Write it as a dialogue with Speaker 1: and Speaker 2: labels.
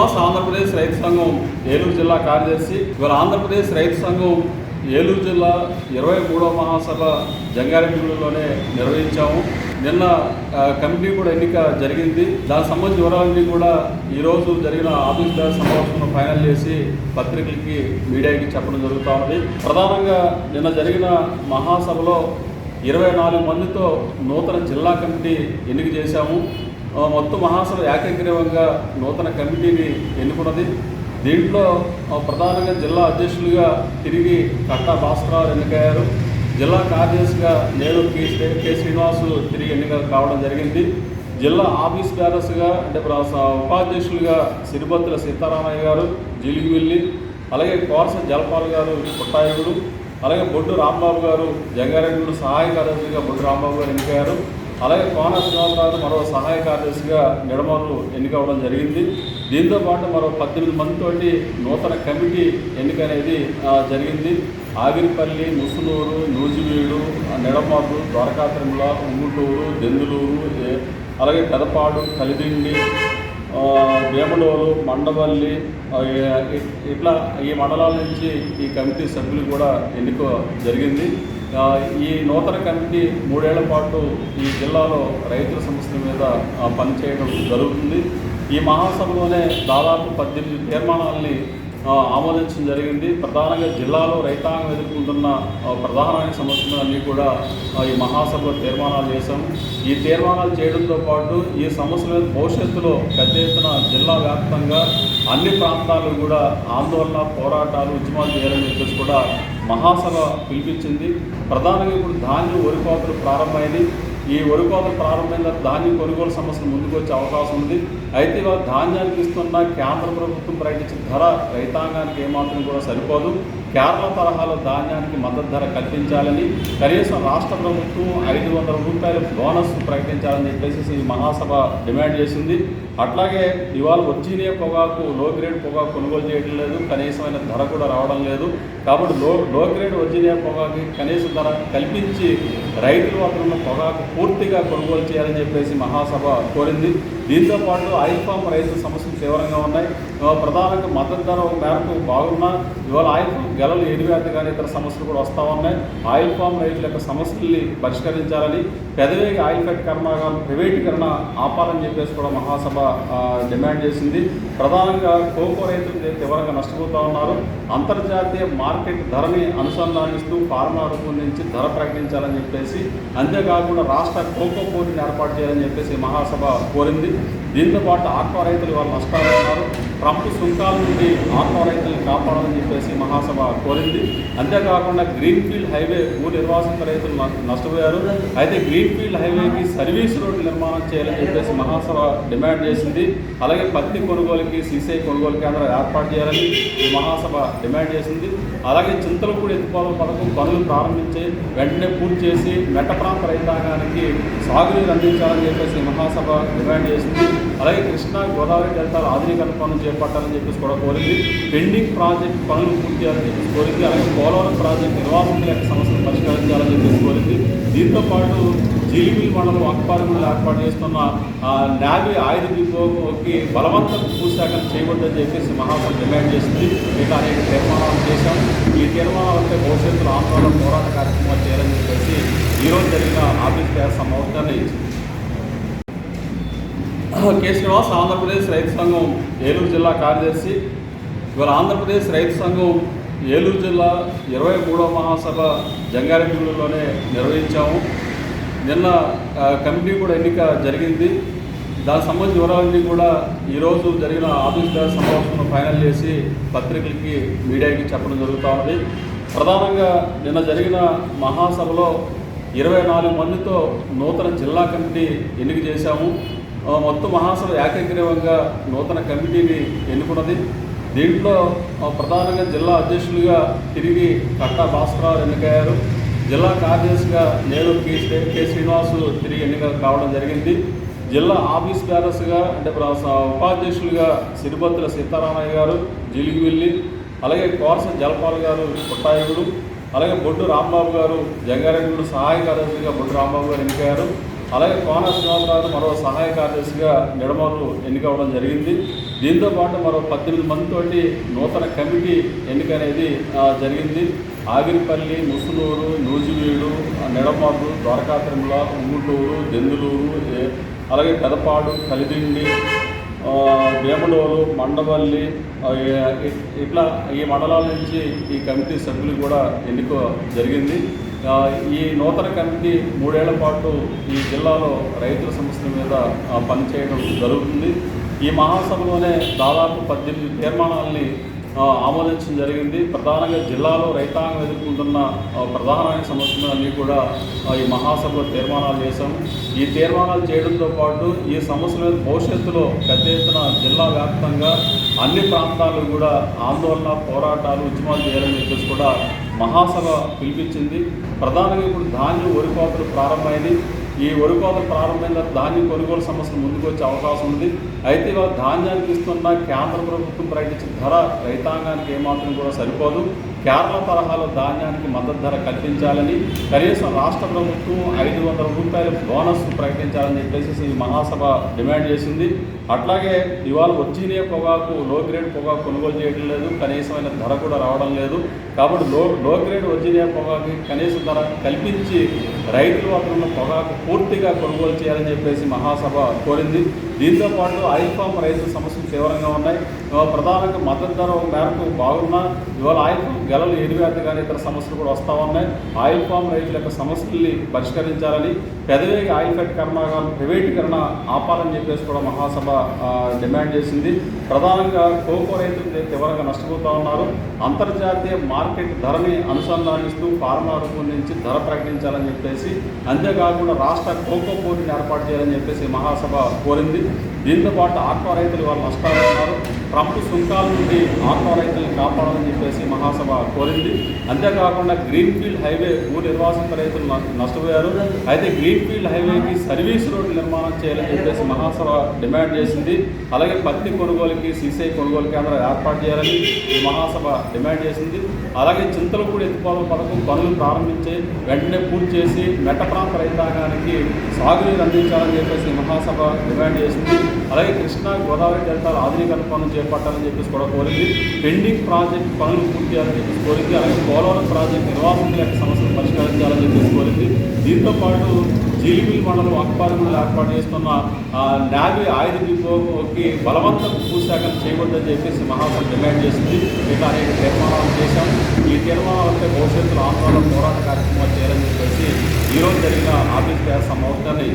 Speaker 1: శ్రీనివాస్, ఆంధ్రప్రదేశ్ రైతు సంఘం ఏలూరు జిల్లా కార్యదర్శి. ఇవాళ ఆంధ్రప్రదేశ్ రైతు సంఘం ఏలూరు జిల్లా 23వ మహాసభ జంగారెడ్డిగూడెంలోనే నిర్వహించాము. నిన్న కమిటీ కూడా ఎన్నిక జరిగింది. దానికి సంబంధించిన వివరాలన్నీ కూడా ఈరోజు జరిగిన ఆఫీస్ బేర్ సమావేశంలో ఫైనల్ చేసి పత్రికలకి, మీడియాకి చెప్పడం జరుగుతూ ఉంది. ప్రధానంగా నిన్న జరిగిన మహాసభలో 24 మందితో నూతన జిల్లా కమిటీ ఎన్నిక చేశాము. మొత్తం మహాసభ ఏకగ్రీవంగా నూతన కమిటీని ఎన్నుకున్నది. దీంట్లో ప్రధానంగా జిల్లా అధ్యక్షులుగా తిరిగి కట్టా భాస్కరరావు ఎన్నికయ్యారు. జిల్లా కార్యదర్శిగా నేను కె శ్రీనివాసు తిరిగి ఎన్నిక కావడం జరిగింది. జిల్లా ఆఫీస్ బేరర్స్గా అంటే ఉపాధ్యక్షులుగా సిరిబత్తుల సీతారామయ్య గారు జీలిగివెల్లి, అలాగే కోరస జలపాల్ గారు పుట్టాయుడు, అలాగే బొడ్డు రాంబాబు గారు జంగారెడ్డిగూడెం సహాయ కార్యదర్శిగా బొడ్డు రాంబాబు గారు ఎన్నికయ్యారు. అలాగే కోన శ్రీనివాసరావు మరో సహాయ కార్యదర్శిగా నిడమర్రు ఎన్నికవడం జరిగింది. దీంతో పాటు మరో 18 మందితోటి నూతన కమిటీ ఎన్నిక అనేది జరిగింది. ఆగిరిపల్లి, ముసునూరు, నూజివీడు, నిడమర్రు, ద్వారకా తిరుమల, ఉంగుటూరు, దెందులూరు, అలాగే పెదపాడు, కలిదిండి, వేములూరు, మండవల్లి, ఇట్లా ఈ మండలాల నుంచి ఈ కమిటీ సభ్యులు కూడా ఎన్నిక జరిగింది. ఈ నూతన కమిటీ 3 ఏళ్ల పాటు ఈ జిల్లాలో రైతుల సమస్యల మీద పనిచేయడం జరుగుతుంది. ఈ మహాసభలోనే దాదాపు 18 తీర్మానాలని ఆమోదించడం జరిగింది. ప్రధానంగా జిల్లాలో రైతాంగం ఎదుర్కొంటున్న ప్రధానమైన సమస్యలన్నీ కూడా ఈ మహాసభలో తీర్మానాలు చేశాం. ఈ తీర్మానాలు చేయడంతో పాటు ఈ సమస్యల మీద భవిష్యత్తులో పెద్ద ఎత్తున జిల్లా వ్యాప్తంగా అన్ని ప్రాంతాలు కూడా ఆందోళన, పోరాటాలు, ఉద్యమాలు చేయాలని చెప్పేసి కూడా మహాసభ పిలిపించింది. ప్రధానంగా ఇప్పుడు ధాన్యం వరి కోతలు ప్రారంభమైంది. ఈ వరి కోతలు ప్రారంభమైన ధాన్యం కొనుగోలు సమస్యలు ముందుకు వచ్చే అవకాశం ఉంది. అయితే ఇవాళ ధాన్యానికి ఇస్తున్న కేంద్ర ప్రభుత్వం ప్రకటించిన ధర రైతాంగానికి ఏమాత్రం కూడా సరిపోదు. కేరళ తరహాలో ధాన్యానికి మద్దతు ధర కల్పించాలని, కనీసం రాష్ట్ర ప్రభుత్వం 500 రూపాయల బోనస్ ప్రకటించాలని చెప్పేసి ఈ మహాసభ డిమాండ్ చేసింది. అట్లాగే ఇవాళ వర్జీనియా పొగాకు, లో గ్రేడ్ పొగాకు కొనుగోలు చేయడం లేదు, కనీసమైన ధర కూడా రావడం లేదు. కాబట్టి లో గ్రేడ్ వర్జీనియా పొగాకు కనీస ధర కల్పించి రైతులు వద్ద ఉన్న పొగాకు పూర్తిగా కొనుగోలు చేయాలని చెప్పేసి మహాసభ కోరింది. దీంతో పాటు ఆయిల్ ఫామ్ రైతుల సమస్యలు తీవ్రంగా ఉన్నాయి. ప్రధానంగా మద్దతు ధర మేరకు బాగున్నా ఇవాళ ఆయిల్ ఫామ్ గెలలు ఎరివేత కానీ ఇతర సమస్యలు కూడా వస్తూ ఉన్నాయి. ఆయిల్ ఫామ్ రైతుల యొక్క సమస్యల్ని పరిష్కరించాలని, పెదవేగి ఆయిల్ ఫ్యాక్టరీ కర్మాగారం ప్రైవేటీకరణ ఆపాలని చెప్పేసి కూడా మహాసభ డిమాండ్ చేసింది. ప్రధానంగా కోకో రైతులు తీవ్రంగా నష్టపోతూ ఉన్నారు. అంతర్జాతీయ మార్కెట్ ధరని అనుసంధానిస్తూ ఫార్ములా రూపొందించి ధర ప్రకటించాలని చెప్పేసి, అంతేకాకుండా రాష్ట్ర కోకో బోర్డుని ఏర్పాటు చేయాలని చెప్పేసి మహాసభ కోరింది. దీంతో పాటు ఆక్వా రైతులు వాళ్ళు నష్టాలు ఉన్నారు. ట్రంప్ సుంకాల నుండి ఆక్వా రైతులను కాపాడాలని చెప్పేసి మహాసభ కోరింది. అంతేకాకుండా గ్రీన్ఫీల్డ్ హైవే భూ నిర్వాసిత రైతులు నష్టపోయారు. అయితే గ్రీన్ఫీల్డ్ హైవేకి సర్వీస్ రోడ్డు నిర్మాణం చేయాలని చెప్పేసి మహాసభ డిమాండ్ చేసింది. అలాగే పత్తి కొనుగోలుకి సీసీఐ కొనుగోలు కేంద్రం ఏర్పాటు చేయాలని ఈ మహాసభ డిమాండ్ చేసింది. అలాగే చింతలపూడి ఎత్తిపోతల పథకం పనులు ప్రారంభించి వెంటనే పూర్తి చేసి మెట్ట ప్రాంత రైతాంగానికి సాగునీరు అందించాలని చెప్పేసి మహాసభ డిమాండ్ చేసింది. అలాగే కృష్ణా, గోదావరి డెల్టాల ఆధునీకరణ పనులు చేపట్టాలని చెప్పేసి కూడా కోరింది. పెండింగ్ ప్రాజెక్ట్ పనులు పూర్తి చేయాలని చెప్పేసి కోరింది. అలాగే పోలవరం ప్రాజెక్టు నిర్వాసితుల యొక్క సమస్యలు పరిష్కరించాలని చెప్పేసి కోరింది. దీంతో పాటు జీలిగివెల్లి మండలం అక్పారిగూడెంలో ఏర్పాటు చేస్తున్న నావీ ఆయుధ డిపోకి బలవంత భూసేకరణ చేయబడ్డని చెప్పేసి మహాసభ డిమాండ్ చేసింది. ఇక అనేక తీర్మానాలు చేశాం. ఈ తీర్మానాలంటే భవిష్యత్తులో ఆందోళన, పోరాట కార్యక్రమాలు చేయాలని చెప్పేసి ఈరోజు జరిగిన ఆఫీస్ బేర్ సమావేశాన్ని కె శ్రీనివాస్, ఆంధ్రప్రదేశ్ రైతు సంఘం ఏలూరు జిల్లా కార్యదర్శి. ఇవాళ ఆంధ్రప్రదేశ్ రైతు సంఘం ఏలూరు జిల్లా 23వ మహాసభ జంగారెడ్డిగూడెంలోనే నిర్వహించాము. నిన్న కమిటీ కూడా ఎన్నిక జరిగింది. దానికి సంబంధించిన వివరాలన్నీ కూడా ఈరోజు జరిగిన ఆఫీస్ బేర్ సమావేశంలో ఫైనల్ చేసి పత్రికలకి, మీడియాకి చెప్పడం జరుగుతూ ఉంది. ప్రధానంగా నిన్న జరిగిన మహాసభలో 24 మందితో నూతన జిల్లా కమిటీ ఎన్నిక చేశాము. మొత్తం మహాసభ ఏకగ్రీవంగా నూతన కమిటీని ఎన్నుకున్నది. దీంట్లో ప్రధానంగా జిల్లా అధ్యక్షులుగా తిరిగి కట్టా భాస్కరరావు ఎన్నికయ్యారు. జిల్లా కార్యదర్శిగా నేను కె శ్రీనివాసు తిరిగి ఎన్నిక కావడం జరిగింది. జిల్లా ఆఫీస్ బేరర్స్గా అంటే ఉపాధ్యక్షులుగా సిరిబత్తుల సీతారామయ్య గారు జీలిగివెల్లి, అలాగే కోరస జలపాల్ గారు పుట్టాయుడు, అలాగే బొడ్డు రాంబాబు గారు జంగారెడ్డిగూడెం సహాయ కార్యదర్శిగా బొడ్డు రాంబాబు గారు ఎన్నికయ్యారు. అలాగే కోన శ్రీనివాసరావు మరో సహాయ కార్యదర్శిగా నిడమర్రు ఎన్నికవడం జరిగింది. దీంతో పాటు మరో 18 మందితోటి నూతన కమిటీ ఎన్నిక అనేది జరిగింది. ఆగిరిపల్లి, ముసునూరు, నూజివీడు, నిడమర్రు, ద్వారకా తిరుమల, ఉంగుటూరు, దెందులూరు, అలాగే పెదపాడు, కలిదిండి, వేములోలు, మండవల్లి, ఇట్లా ఈ మండలాల నుంచి ఈ కమిటీ సభ్యులు కూడా ఎన్నిక జరిగింది. ఈ నూతన కమిటీ 3 ఏళ్ల పాటు ఈ జిల్లాలో రైతుల సమస్యల మీద పనిచేయడం జరుగుతుంది. ఈ మహాసభలోనే దాదాపు 18 తీర్మానాలని ఆమోదించడం జరిగింది. ప్రధానంగా జిల్లాలో రైతాంగం ఎదుర్కొంటున్న ప్రధానమైన సమస్యలన్నీ కూడా ఈ మహాసభలో తీర్మానాలు చేశాం. ఈ తీర్మానాలు చేయడంతో పాటు ఈ సమస్యల మీద భవిష్యత్తులో పెద్ద ఎత్తున జిల్లా వ్యాప్తంగా అన్ని ప్రాంతాలు కూడా ఆందోళన, పోరాటాలు, ఉద్యమాలు చేయాలని చెప్పేసి కూడా మహాసభ పిలిపించింది. ప్రధానంగా ఇప్పుడు ధాన్యం వరి కోతలు ప్రారంభమైంది. ఈ వరి కోతలు ప్రారంభమైన ధాన్యం కొనుగోలు సమస్యలు ముందుకు వచ్చే అవకాశం ఉంది. అయితే ఇవాళ ధాన్యానికి ఇస్తున్న కేంద్ర ప్రభుత్వం ప్రకటించిన ధర రైతాంగానికి ఏమాత్రం కూడా సరిపోదు. కేరళ తరహాలో ధాన్యానికి మద్దతు ధర కల్పించాలని, కనీసం రాష్ట్ర ప్రభుత్వం 500 రూపాయల బోనస్ ప్రకటించాలని చెప్పేసి ఈ మహాసభ డిమాండ్ చేసింది. అట్లాగే ఇవాళ వర్జీనియా పొగాకు, లో గ్రేడ్ పొగాకు కొనుగోలు చేయడం లేదు, కనీసమైన ధర కూడా రావడం లేదు. కాబట్టి లో గ్రేడ్ వర్జీనియా పొగాకు కనీస ధర కల్పించి రైతుల వద్ద ఉన్న పొగాకు పూర్తిగా కొనుగోలు చేయాలని చెప్పేసి మహాసభ కోరింది. దీంతోపాటు ఆయిల్ ఫామ్ రైతుల సమస్యలు తీవ్రంగా ఉన్నాయి. ప్రధానంగా మద్దతు ధర మేరకు బాగున్నా ఇవాళ ఆయిల్ ఫామ్ గెలలు ఎరివేత కానీ ఇతర సమస్యలు కూడా వస్తూ ఉన్నాయి. ఆయిల్ ఫామ్ రైతుల యొక్క సమస్యల్ని పరిష్కరించాలని, పెదవేగ ఆయిల్ ఫెడ్ కర్మాగారం ప్రైవేటీకరణ ఆపాలని చెప్పేసి కూడా మహాసభ డిమాండ్ చేసింది. ప్రధానంగా కోకో రైతులు తీవ్రంగా నష్టపోతూ ఉన్నారు. అంతర్జాతీయ మార్కెట్ ధరని అనుసంధానిస్తూ ఫార్మా రూపొందించి ధర ప్రకటించాలని చెప్పేసి, అంతేకాకుండా రాష్ట్ర కోకో బోర్డుని ఏర్పాటు చేయాలని చెప్పేసి మహాసభ కోరింది. దీంతోపాటు ఆక్వా రైతులు వాళ్ళు నష్టాలు ఉన్నారు. ట్రంప్ సుంకాల నుండి ఆక్వా రైతులను కాపాడాలని చెప్పేసి మహాసభ కోరింది. అంతేకాకుండా గ్రీన్ఫీల్డ్ హైవే భూ నిర్వాసిత రైతులు నష్టపోయారు. అయితే గ్రీన్ఫీల్డ్ హైవేకి సర్వీస్ రోడ్డు నిర్మాణం చేయాలని చెప్పేసి మహాసభ డిమాండ్ చేసింది. అలాగే పత్తి కొనుగోలుకి సీసీఐ కొనుగోలు కేంద్రం ఏర్పాటు చేయాలని ఈ మహాసభ డిమాండ్ చేసింది. అలాగే చింతలపూడి ఎత్తిపోతల పథకం పనులు ప్రారంభించి వెంటనే పూర్తి చేసి మెట్ట ప్రాంత రైతాంగానికి సాగునీరు అందించాలని చెప్పేసి మహాసభ డిమాండ్ చేసింది. అలాగే కృష్ణా, గోదావరి డెల్టాల ఆధునీకరణ పనులు చేపట్టాలని చెప్పేసి కూడా కోరింది. పెండింగ్ ప్రాజెక్ట్ పనులు పూర్తి చేయాలని చెప్పేసి కోరింది. అలాగే పోలవరం ప్రాజెక్టు నిర్వాసితుల యొక్క సమస్యలు పరిష్కరించాలని చెప్పేసి కోరింది. దీంతోపాటు జీలిబిల్ మండలం అక్బారిగూడలో ఏర్పాటు చేస్తున్న నావీ ఆయుధ డిపోకి బలవంత భూసేకరణ చేయవద్దని చెప్పేసి మహాసభ డిమాండ్ చేసింది. ఇట్లా అనేక తీర్మానాలు చేశాం. ఈ తీర్మానాలపై భవిష్యత్తులో ఆందోళన, పోరాట కార్యక్రమాలు చేయాలని చెప్పేసి ఈరోజు జరిగిన ఆఫీస్ సమావేశాన్ని